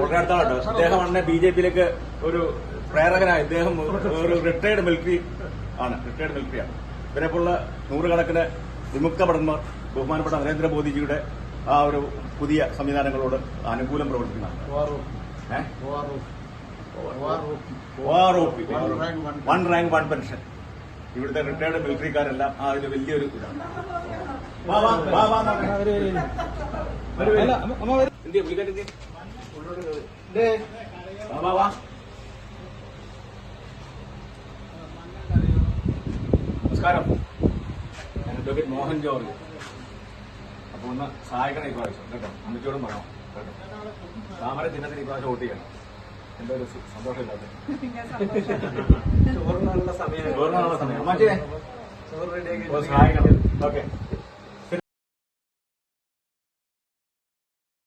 വളരെ അടുത്താണ്. ഇദ്ദേഹമാണ് BJP-യിലേക്ക് ഒരു പ്രേരകനായ ഇദ്ദേഹം ഒരു റിട്ടയർഡ് മിലിറ്ററി ആണ്. ഇവരെപ്പോലുള്ള നൂറുകണക്കിന് വിമുക്ത ഭടന്മാർ ബഹുമാനപ്പെട്ട നരേന്ദ്രമോദിജിയുടെ ആ ഒരു പുതിയ സംവിധാനങ്ങളോട് അനുകൂലം പ്രവർത്തിക്കുന്നതാണ്. One rank one pension. ഇവിടുത്തെ റിട്ടയർഡ് മിലിറ്ററിക്കാരെല്ലാം അതിന് വലിയൊരു ഇതാണ്. നമസ്കാരം, ഞാൻ അഡ്വക്കേറ്റ് മോഹൻ ജോർജ്. അപ്പൊ ഒന്ന് സഹായിക്കണം ഈ പ്രാവശ്യം കേട്ടോ. അമ്മച്ചോടും പറയണം കേട്ടോ. താമര ചിഹ്നത്തിന് ഈ പ്രാവശ്യം വോട്ട് ചെയ്യണം. എന്റെ ഒരു സന്തോഷമില്ലാത്ത ചോറിനുള്ള സമയം. അമ്മച്ചേ സഹായിക്കണം. ഓക്കെ.